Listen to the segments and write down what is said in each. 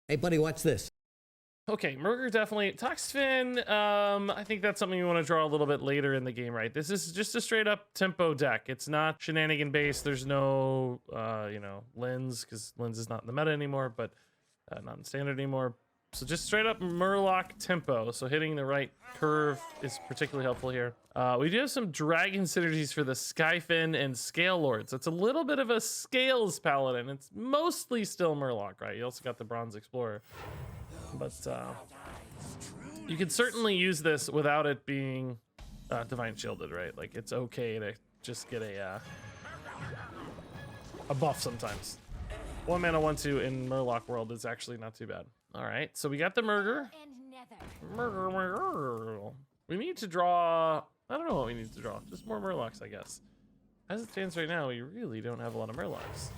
Hey, buddy, watch this. Okay, Murgur definitely. Toxfin, I think that's something you want to draw a little bit later in the game, right? This is just a straight up tempo deck. It's not shenanigan based. There's no, you know, lens, because lens is not in the meta anymore, but not in standard anymore. So just straight up Murloc tempo. So hitting the right curve is particularly helpful here. We do have some dragon synergies for the Skyfin and Scale Lords. It's a little bit of a Scales Paladin. It's mostly still Murloc, right? You also got the Bronze Explorer. But you can certainly use this without it being Divine Shielded, right? Like, it's okay to just get a buff sometimes. 1 mana 1/2 in Murloc world is actually not too bad. All right, so we got the Murgur. Murgur. We need to draw. I don't know what we need to draw. Just more Murlocs, I guess. As it stands right now, we really don't have a lot of Murlocs.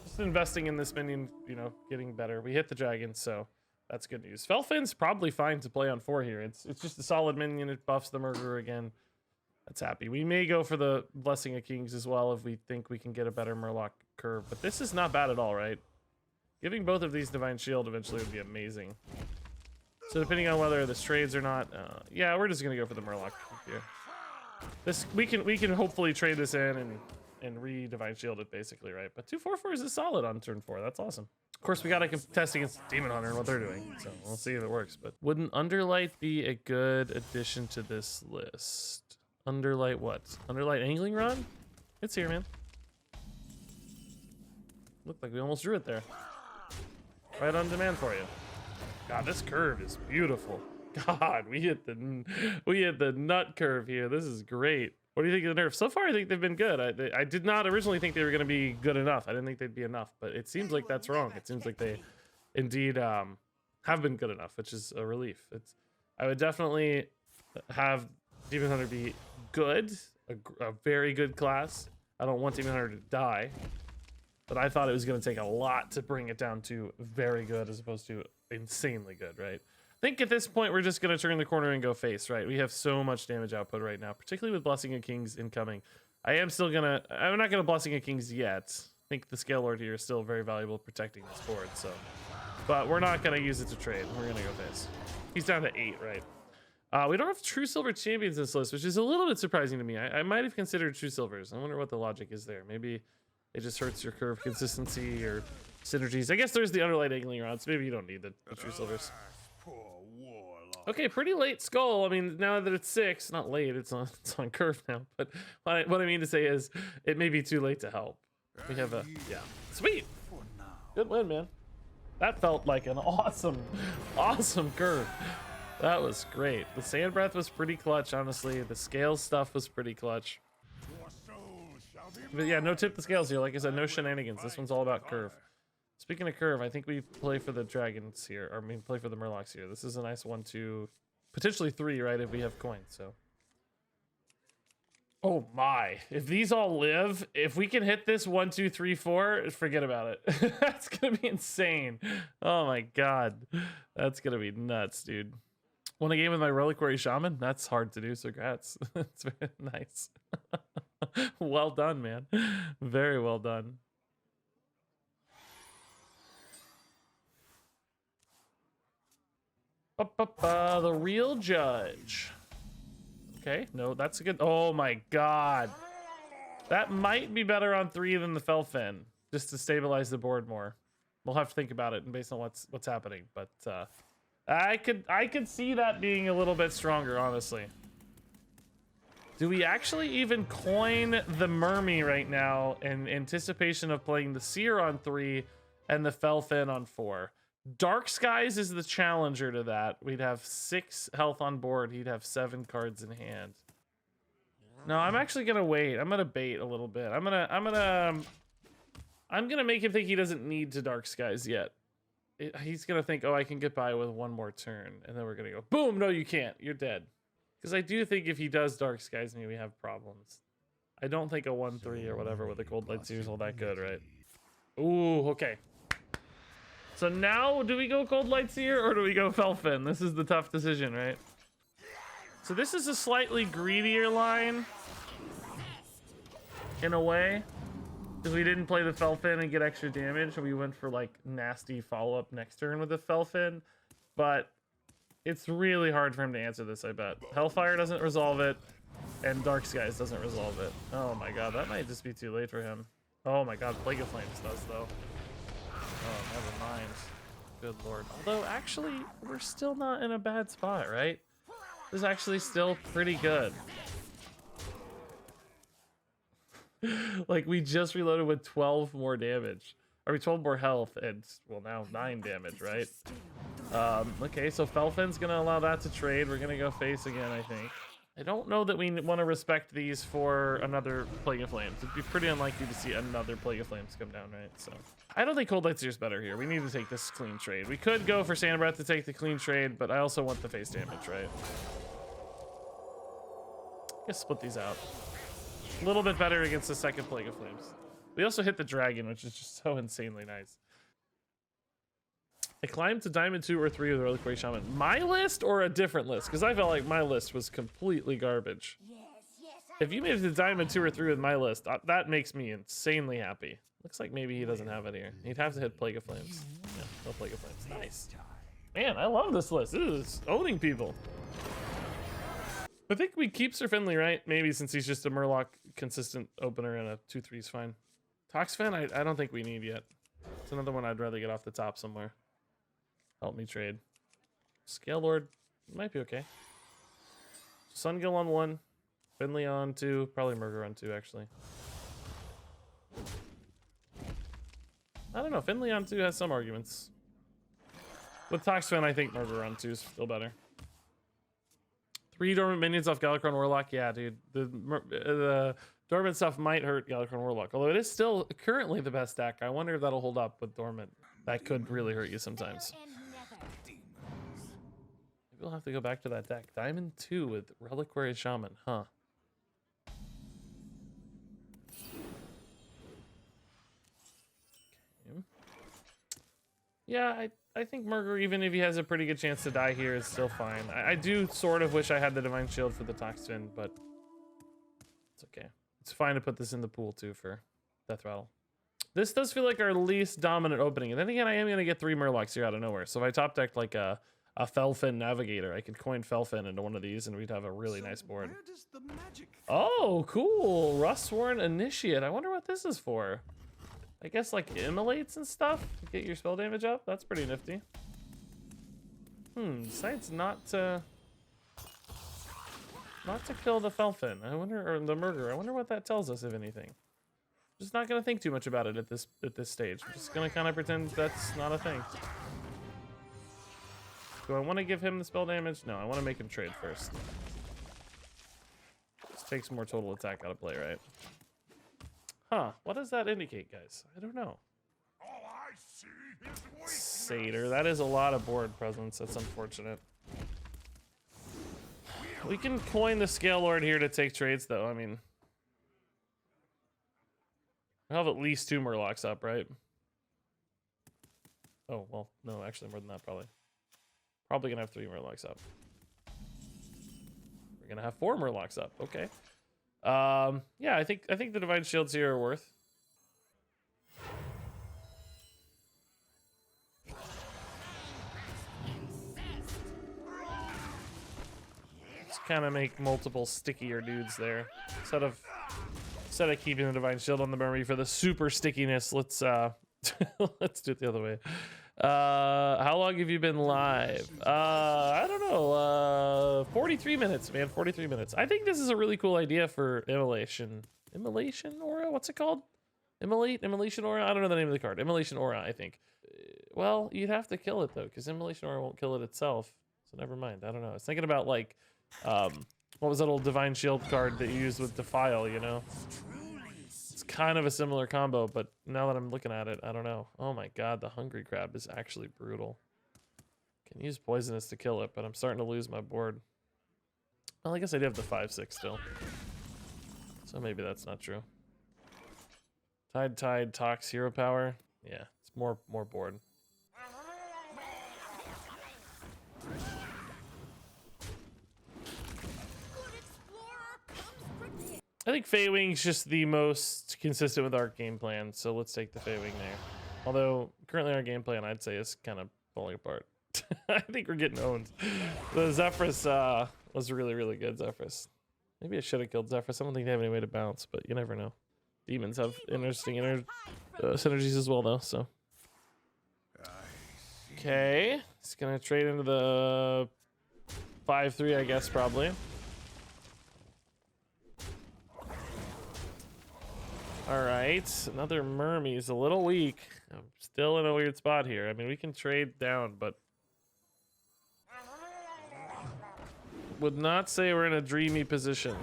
Just investing in this minion, you know, getting better. We hit the dragon, so that's good news. Felfin's probably fine to play on 4 here. It's just a solid minion. It buffs the Murgur again. That's happy. We may go for the Blessing of Kings as well if we think we can get a better Murloc curve. But this is not bad at all, right? Giving both of these Divine Shield eventually would be amazing. So depending on whether this trades or not, yeah, we're just gonna go for the Murloc here. This we can hopefully trade this in and re-Divine Shield it basically, right? But 2/4/4 is solid on turn 4. That's awesome. Of course, we gotta contest against Demon Hunter and what they're doing, so we'll see if it works. But wouldn't Underlight be a good addition to this list? Underlight what? Underlight Angling Rod? It's here, man. Looked like we almost drew it there. Right on demand for you. God, this curve is beautiful. God, we hit the nut curve here. This is great. What do you think of the nerfs? So far, I think they've been good. I did not originally think they were going to be good enough. I didn't think they'd be enough, but it seems like that's wrong. It seems like they indeed have been good enough, which is a relief. I would definitely have Demon Hunter be good, a very good class. I don't want Demon Hunter to die, but I thought it was going to take a lot to bring it down to very good as opposed to insanely good, right? I think at this point we're just going to turn the corner and go face, right? We have so much damage output right now, particularly with Blessing of Kings incoming. I'm not going to Blessing of Kings yet. I think the Scale Lord here is still very valuable protecting this board, so. But we're not going to use it to trade. We're going to go face. He's down to 8, right? We don't have True Silver Champions in this list, which is a little bit surprising to me. I might have considered True Silvers. I wonder what the logic is there. Maybe it just hurts your curve consistency or synergies. I guess there's the Underlight Angling Rods. Maybe you don't need the True Silvers. Okay, pretty late Skull. I mean, now that it's 6, not late, it's on curve now. But what I mean to say is it may be too late to help. We have a, yeah. Sweet. Good win, man. That felt like an awesome curve. That was great. The Sand Breath was pretty clutch, honestly. The Scales stuff was pretty clutch. But yeah, no tip the Scales here. Like I said, no shenanigans. This one's all about curve. Speaking of curve, I think we play for the Dragons here. Or I mean, play for the Murlocs here. This is a nice 1, 2, potentially 3, right, if we have coins, so. Oh my. If these all live, if we can hit this 1, 2, 3, 4, forget about it. That's going to be insane. Oh my God. That's going to be nuts, dude. Won a game with my Reliquary Shaman? That's hard to do, so congrats. That's very nice. Well done, man. Very well done. The Real Judge. Okay, no, that's a good... Oh my God. That might be better on 3 than the Felfin, just to stabilize the board more. We'll have to think about it and based on what's happening, but... I could see that being a little bit stronger, honestly. Do we actually even coin the Mermy right now in anticipation of playing the Seer on 3 and the Felfin on 4? Dark Skies is the challenger to that. We'd have 6 health on board. He'd have 7 cards in hand. No, I'm actually gonna wait. I'm gonna bait a little bit. I'm gonna make him think he doesn't need to Dark Skies yet. He's gonna think, oh, I can get by with 1 more turn, and then we're gonna go, boom, no, you can't, you're dead. Because I do think if he does Dark Skies me, we have problems. I don't think a 1/3 or whatever with a Cold Light Seer is all that good, right? Ooh, okay. So now, do we go Cold Light Seer or do we go Felfin? This is the tough decision, right? So this is a slightly greedier line, in a way. we didn't play the Felfin and get extra damage. We went for like nasty follow-up next turn with the Felfin, but it's really hard for him to answer this, I bet. Hellfire doesn't resolve it, and Dark Skies doesn't resolve it. Oh my god, that might just be too late for him. Oh my god, Plague of Flames does, though. Oh, never mind. Good lord. Although, actually, we're still not in a bad spot, right? This is actually still pretty good. Like, we just reloaded with 12 more damage. Or 12 more health, and, well, now 9 damage, right? Okay, so Felfin's gonna allow that to trade. We're gonna go face again, I think. I don't know that we want to respect these for another Plague of Flames. It'd be pretty unlikely to see another Plague of Flames come down, right? So I don't think Cold Light Seer's better here. We need to take this clean trade. We could go for Sand Breath to take the clean trade, but I also want the face damage, right? Let's split these out. A little bit better against the second Plague of Flames. We also hit the dragon, which is just so insanely nice. I climbed to Diamond 2 or 3 with the Reliquary Shaman. My list or a different list? Because I felt like my list was completely garbage. If you made it to Diamond 2 or 3 with my list, that makes me insanely happy. Looks like maybe he doesn't have it here. He'd have to hit Plague of Flames. Yeah, no Plague of Flames. Nice. Man, I love this list. This is owning people. I think we keep Sir Finley, right? Maybe since he's just a Murloc consistent opener and a 2/3 is fine. Toxfin, I don't think we need yet. It's another one I'd rather get off the top somewhere. Help me trade. Scale Lord might be okay. Sungill on 1, Finley on 2, probably Murgur on 2 actually. I don't know, Finley on 2 has some arguments. With Toxfin, I think Murgur on 2 is still better. 3 dormant minions off Galakrond Warlock, yeah, dude. The dormant stuff might hurt Galakrond Warlock, although it is still currently the best deck. I wonder if that'll hold up with dormant. That could really hurt you sometimes. Maybe we'll have to go back to that deck. Diamond 2 with Reliquary Shaman, huh? Okay. Yeah, I think Murgur, even if he has a pretty good chance to die here, is still fine. I do sort of wish I had the Divine Shield for the Toxfin, but it's okay. It's fine to put this in the pool too for Death Rattle. This does feel like our least dominant opening. And then again, I am going to get 3 Murlocs here out of nowhere. So if I top decked like a Felfin Navigator, I could coin Felfin into one of these and we'd have a really nice board. Oh, cool. Rustworn Initiate. I wonder what this is for. I guess like immolates and stuff? Get your spell damage up? That's pretty nifty. Decides not to kill the Felfin. I wonder, or the Murgur. I wonder what that tells us, if anything. Just not gonna think too much about it at this stage. I'm just gonna kind of pretend that's not a thing. Do I want to give him the spell damage? No, I want to make him trade first. Just takes more total attack out of play, right? Huh? What does that indicate, guys? I don't know. Satyr. That is a lot of board presence. That's unfortunate. We can coin the Scale Lord here to take trades, though. I mean, I have at least 2 Murlocs up, right? Oh, well, no, actually more than that, probably. Probably gonna have 3 Murlocs up. We're gonna have 4 Murlocs up, okay. Yeah, I think the Divine Shields here are worth. Let's kind of make multiple stickier dudes there. Instead of keeping the Divine Shield on the memory for the super stickiness, let's let's do it the other way. How long have you been live? I don't know. 43 minutes, man. 43 minutes. I think this is a really cool idea for Immolation. Immolation Aura? What's it called? Immolation Aura? I don't know the name of the card. Immolation Aura, I think. Well, you'd have to kill it, though, because Immolation Aura won't kill it itself. So never mind. I don't know. I was thinking about, like, what was that old Divine Shield card that you used with Defile, you know? It's kind of a similar combo, but now that I'm looking at it, I don't know. Oh my god, the Hungry Crab is actually brutal. Can use Poisonous to kill it, but I'm starting to lose my board. Well, I guess I do have the 5/6 still. So maybe that's not true. Tide, Tox, Hero Power. Yeah, it's more board. I think Feywing's just the most consistent with our game plan, so let's take the Feywing there. Although, currently our game plan, I'd say, is kind of falling apart. I think we're getting owned. The Zephyrus was really, really good, Zephyrus. Maybe I should have killed Zephyrus. I don't think they have any way to bounce, but you never know. Demons have interesting synergies as well, though, so. Okay, he's gonna trade into the 5-3, I guess, probably. All right, another Murmy's a little weak. I'm still in a weird spot here. I mean, we can trade down, but would not say we're in a dreamy position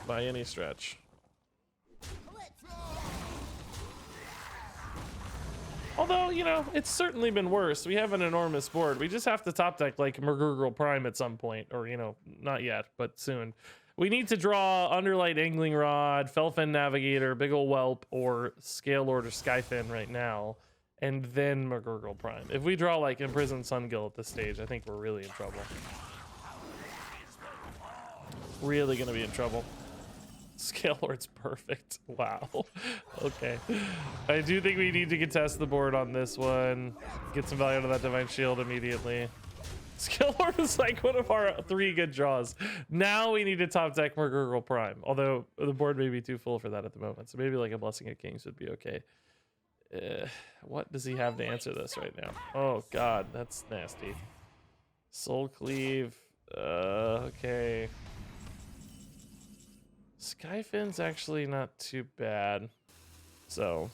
by any stretch. Although, you know, it's certainly been worse. We have an enormous board. We just have to top deck like Murgurgle Prime at some point, or, you know, not yet, but soon. We need to draw Underlight Angling Rod, Felfin Navigator, Big Ol' Whelp, or Scale Lord or Skyfin right now, and then Murgurgle Prime. If we draw like Imprisoned Sungill at this stage, I think we're really in trouble. Really gonna be in trouble. Scale Lord's perfect. Wow. Okay. I do think we need to contest the board on this one. Get some value out of that Divine Shield immediately. Scale Lord is like one of our 3 good draws. Now we need to top deck Murgurgle Prime. Although the board may be too full for that at the moment. So maybe like a Blessing of Kings would be okay. What does he have to answer this right now? Oh god, that's nasty. Soul Cleave. Okay. Skyfin's actually not too bad. So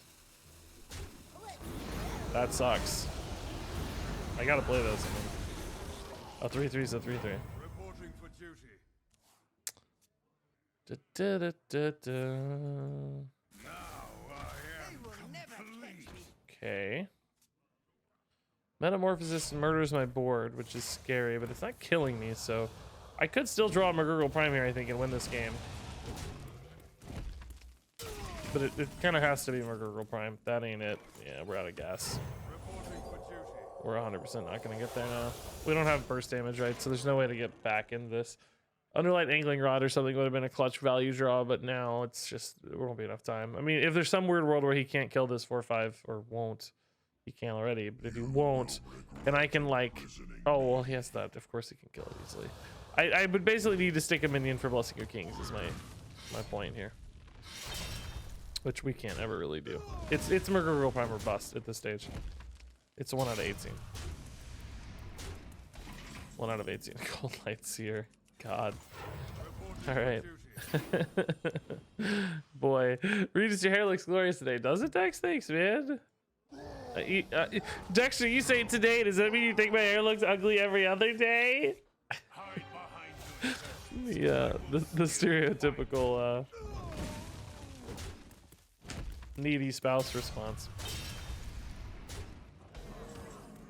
that sucks. I gotta play this. A 3-3 is a 3-3. Reporting for duty. Okay. Metamorphosis murders my board, which is scary, but it's not killing me, so I could still draw Murgurgle Prime here, I think, and win this game. But it kind of has to be Murgurgle Prime. That ain't it. Yeah, we're out of gas. We're 100% not going to get there now. We don't have burst damage, right? So there's no way to get back into this. Underlight Angling Rod or something would have been a clutch value draw, but now it's just, there won't be enough time. I mean, if there's some weird world where he can't kill this 4-5, or won't, he can already, but if he won't, and I can like, oh, well, he has that. Of course he can kill it easily. I would basically need to stick a minion for Blessing of Kings is my point here. Which we can't ever really do. It's Murgurgle Prime or bust at this stage. It's 1 out of 18. 1 out of 18. Cold Light Seer. God. Alright. Boy. Regis, your hair looks glorious today. Does it, Dex? Thanks, man. Dexter, you say today. Does that mean you think my hair looks ugly every other day? Yeah, the stereotypical needy spouse response.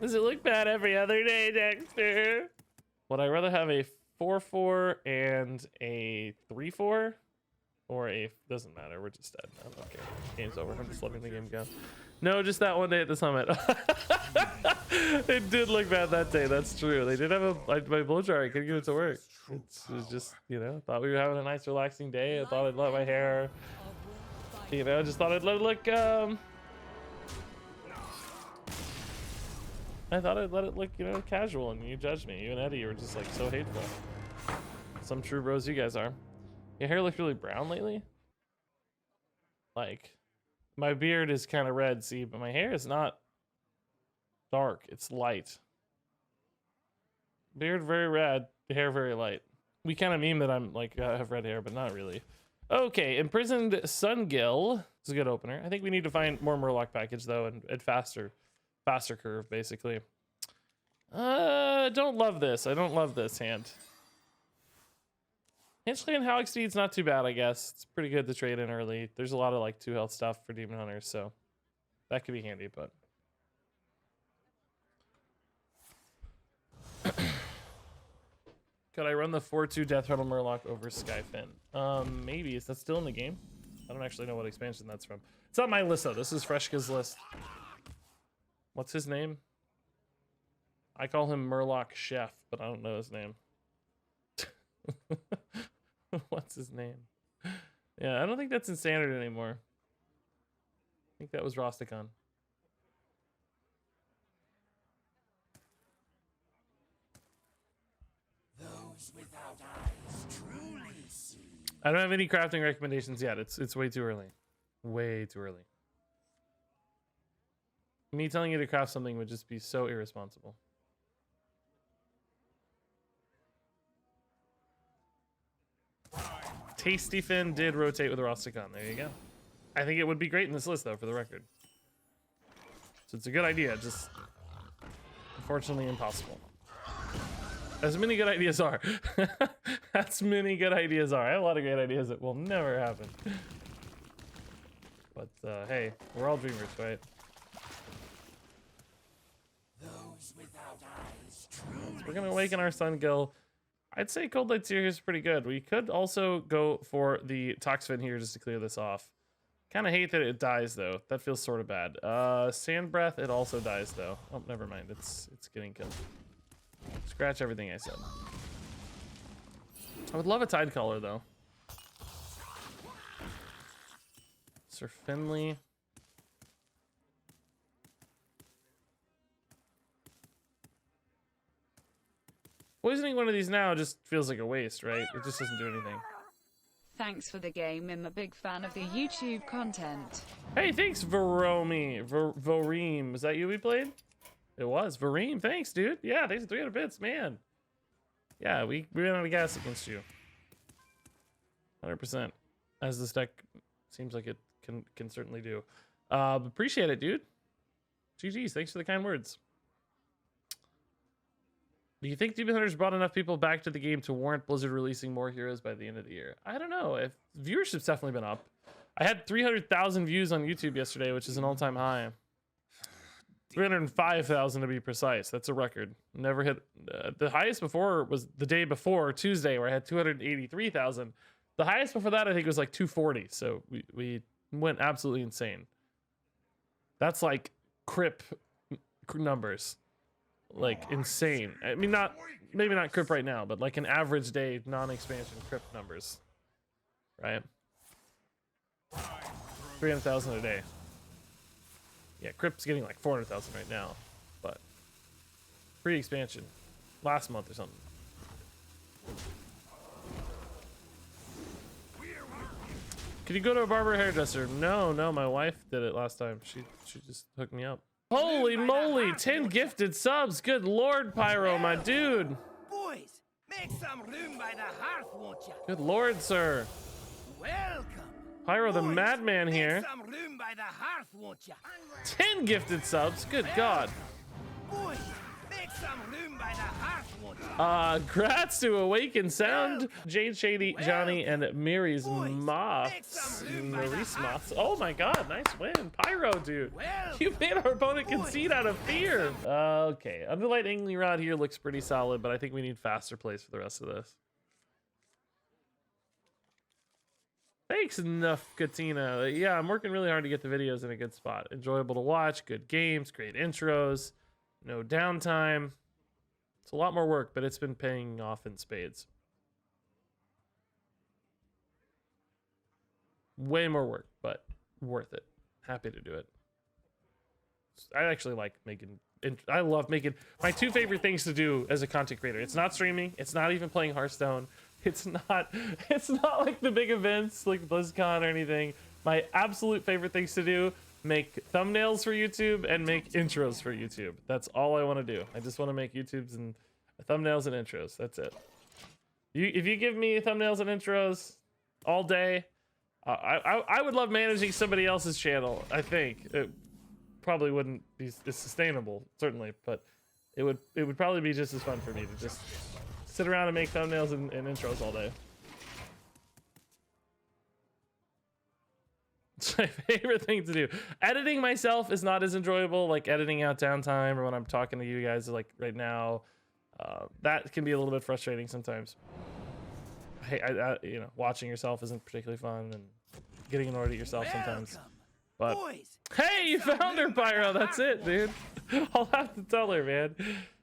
Does it look bad every other day, Dexter? Would I rather have a 4-4 and a 3-4? Or a... doesn't matter, we're just dead now. Okay, game's over. I'm just letting the game go. No, just that one day at the summit. It did look bad that day, that's true. They did have a... my blow dryer, I couldn't get it to work. It was just, you know, thought we were having a nice relaxing day. I thought I'd let my hair... You know, just thought I'd let it look, I thought I'd let it look, you know, casual, and you judged me. You and Eddie were just, like, so hateful. Some true bros you guys are. Your hair looks really brown lately? Like, my beard is kind of red, see, but my hair is not dark. It's light. Beard very red, hair very light. We kind of meme that I'm, like, I have red hair, but not really. Okay, Imprisoned Sungill is a good opener. I think we need to find more Murloc package, though, and faster curve, basically. Don't love this. I don't love this hand. Hinchling and Howling Steed's not too bad, I guess. It's pretty good to trade in early. There's a lot of, like, 2 health stuff for Demon Hunters, so that could be handy, but... Could I run the 4-2 Death Rattle Murloc over Skyfin? Maybe. Is that still in the game? I don't actually know what expansion that's from. It's not my list, though. This is Freshca's list. What's his name? I call him Murloc Chef, but I don't know his name. What's his name? Yeah, I don't think that's in standard anymore. I think that was Rosticon. Those without eyes truly see. I don't have any crafting recommendations yet. It's way too early. Way too early. Me telling you to craft something would just be so irresponsible. Tasty Fin did rotate with Rosticon. There you go. I think it would be great in this list, though, for the record. So it's a good idea, just unfortunately impossible. As many good ideas are. As many good ideas are. I have a lot of great ideas that will never happen. But hey, we're all dreamers, right? Those without eyes truly. We're gonna awaken our Sun Gill. I'd say Cold Light Seer is pretty good. We could also go for the Toxfin here just to clear this off. Kind of hate that it dies though. That feels sort of bad. Sand Breath, it also dies though. Oh, never mind. It's getting killed. Scratch everything I said. I would love a Tide Caller though. Sir Finley. Poisoning one of these now just feels like a waste, right? It just doesn't do anything. Thanks for the game. I'm a big fan of the YouTube content. Hey, thanks, Veromi. Voreem. Was that you we played? It was. Vareem, thanks, dude. Yeah, thanks for 300 bits, man. Yeah, we ran out of gas against you. 100%. As this deck seems like it can certainly do. Appreciate it, dude. GG's, thanks for the kind words. Do you think Demon Hunters brought enough people back to the game to warrant Blizzard releasing more heroes by the end of the year? I don't know. If viewership's definitely been up. I had 300,000 views on YouTube yesterday, which is an all-time high. 305,000 to be precise. That's a record. Never hit the highest before was the day before Tuesday, where I had 283,000. The highest before that I think was like 240. So we went absolutely insane. That's like Crip numbers. Like insane. I mean, maybe not Crip right now, but like an average day non-expansion Crip numbers, right? 300,000 a day. Yeah, Crip's getting like 400,000 right now, but pre-expansion, last month or something. Can you go to a barber or hairdresser? No, my wife did it last time. She just hooked me up. Holy moly, 10 gifted subs. Good lord, Pyro, my dude. Boys, make some room by the hearth, won't you? Good lord, sir. Welcome. Pyro the Boys, madman make here. some room by the hearth, won't you? 10 gifted subs. Good god. Boys, make some room by the hearth, won't you? Grats to Awaken Sound, Jade Shady, Johnny, and Mary's Moths. Mary's Moths. Oh my god, nice win. Pyro, dude. You made our opponent concede out of fear. Okay, Underlight Angling Rod here looks pretty solid, but I think we need faster plays for the rest of this. Thanks, enough, Katina. Yeah, I'm working really hard to get the videos in a good spot. Enjoyable to watch, good games, great intros, no downtime. It's a lot more work, but it's been paying off in spades. Way more work, but worth it. Happy to do it. I actually like making... I love making... My two favorite things to do as a content creator. It's not streaming. It's not even playing Hearthstone. It's not like the big events like BlizzCon or anything. My absolute favorite things to do: make thumbnails for YouTube and make intros for YouTube. That's all I want to do. I just want to make YouTubes and thumbnails and intros. That's it. If you give me thumbnails and intros all day, I would love managing somebody else's channel. I think it probably wouldn't be sustainable, certainly, but it would probably be just as fun for me to just sit around and make thumbnails and intros all day. It's my favorite thing to do. Editing myself is not as enjoyable, like editing out downtime or when I'm talking to you guys like right now. That can be a little bit frustrating sometimes. Hey, you know, watching yourself isn't particularly fun, and getting annoyed at yourself sometimes. But hey, you found her, Pyro. That's it, dude. I'll have to tell her, man.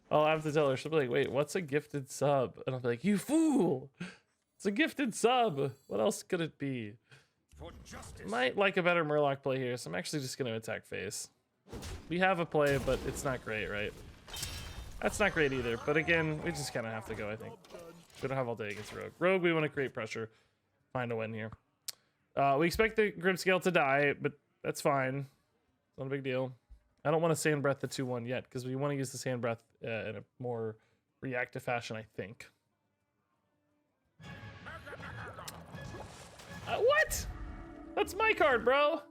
I'll have to tell her. She'll be like, wait, what's a gifted sub? And I'll be like, you fool. It's a gifted sub. What else could it be? For justice. Might like a better Murloc play here, so I'm actually just going to attack face. We have a play, but it's not great, right? That's not great either, but again, we just kind of have to go, I think. We don't have all day against Rogue. Rogue, we want to create pressure. Find a win here. We expect the Grimscale to die, but that's fine. Not a big deal. I don't want to Sand Breath the 2-1 yet, because we want to use the Sand Breath in a more reactive fashion, I think. What? That's my card, bro.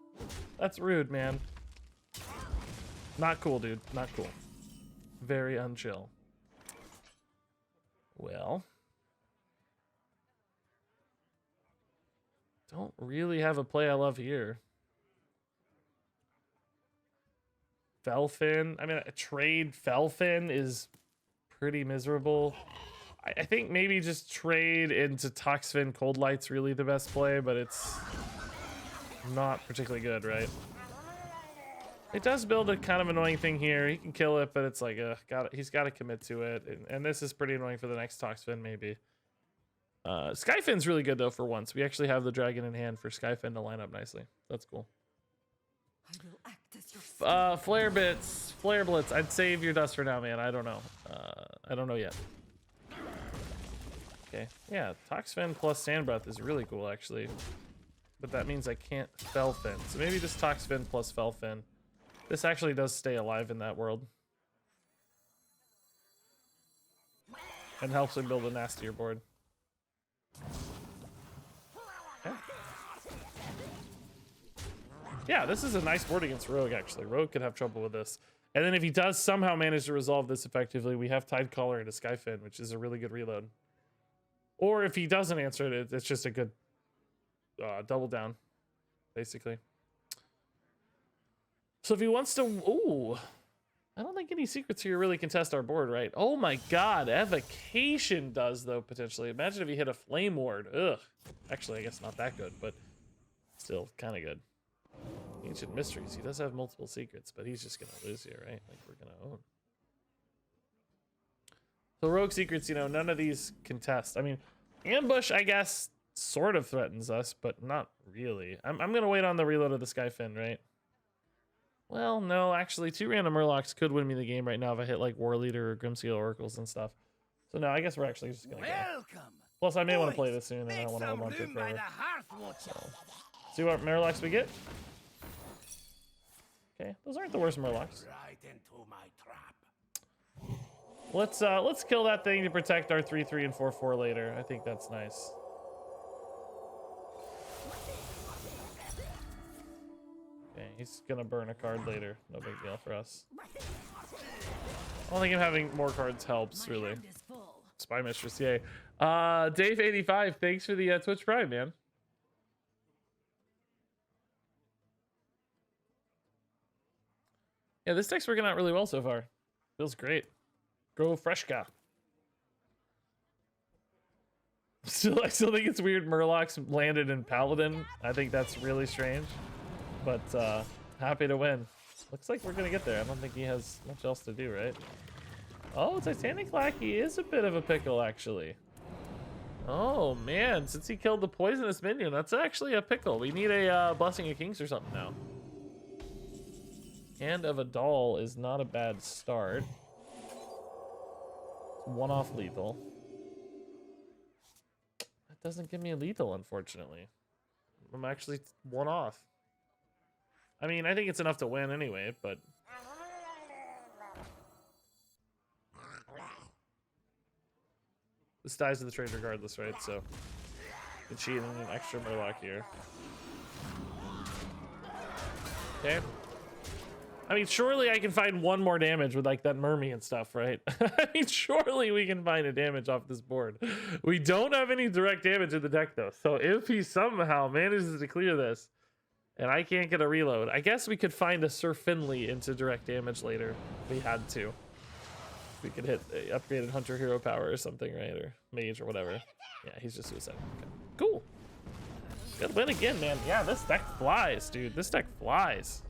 That's rude, man. Not cool, dude. Not cool. Very unchill. Well. Don't really have a play I love here. Felfin. I mean, a trade Felfin is pretty miserable. I think maybe just trade into Toxfin Cold Light's really the best play, but it's not particularly good, right? It does build a kind of annoying thing here. He can kill it, but it's like, he's got to commit to it. And this is pretty annoying for the next Toxfin, maybe. Skyfin's really good, though, for once. We actually have the dragon in hand for Skyfin to line up nicely. That's cool. Flare Bits. Flare Blitz. I'd save your dust for now, man. I don't know. I don't know yet. Okay. Yeah, Toxfin plus Sand Breath is really cool, actually. But that means I can't Felfin. So maybe just Toxfin plus Felfin. This actually does stay alive in that world. And helps him build a nastier board. Okay. Yeah, this is a nice board against Rogue, actually. Rogue could have trouble with this. And then if he does somehow manage to resolve this effectively, we have Tidecaller into Skyfin, which is a really good reload. Or if he doesn't answer it, it's just a good double down, basically. So if he wants to... Ooh. I don't think any secrets here really contest our board, right? Oh my god, Evocation does, though, potentially. Imagine if he hit a Flame Ward. Ugh. Actually, I guess not that good, but still kind of good. Ancient Mysteries. He does have multiple secrets, but he's just going to lose here, right? Like, we're going to own. So Rogue Secrets, you know, none of these contest. I mean, Ambush, I guess, sort of threatens us, but not really. I'm going to wait on the reload of the Skyfin, right? Well, no, actually, 2 random Murlocs could win me the game right now if I hit, like, War Leader or Grimscale Oracles and stuff. So, no, I guess we're actually just going to go. Plus, I may want to play this soon, and I don't want to hold on to it forever. So, see what Murlocs we get? Okay, those aren't the worst Murlocs. Right into my trap. Let's kill that thing to protect our 3/3 and 4/4 later. I think that's nice. Okay, he's gonna burn a card later. No big deal for us. I don't think him having more cards helps, really. Spy Mistress, yay. Dave85, thanks for the Twitch Prime, man. Yeah, this deck's working out really well so far. Feels great. Go Freshca. I still think it's weird Murlocs landed in Paladin. I think that's really strange. But happy to win. Looks like we're gonna get there. I don't think he has much else to do, right? Oh, Titanic Lackey is a bit of a pickle, actually. Oh man, since he killed the poisonous minion, that's actually a pickle. We need a Blessing of Kings or something now. Hand of a Doll is not a bad start. It's one-off lethal. That doesn't give me a lethal, unfortunately. I'm actually one off. I mean, I think it's enough to win anyway, but... This dies to the trade regardless, right? So, the cheat and an extra Murloc here. Okay. I mean, surely I can find one more damage with like that Mermy and stuff, right? I mean, surely we can find a damage off this board. We don't have any direct damage in the deck though. So if he somehow manages to clear this and I can't get a reload, I guess we could find a Sir Finley into direct damage later if we had to. We could hit a upgraded Hunter Hero Power or something, right? Or Mage or whatever. Yeah, he's just suicide. Okay. Cool. Good win again, man. Yeah, this deck flies, dude. This deck flies.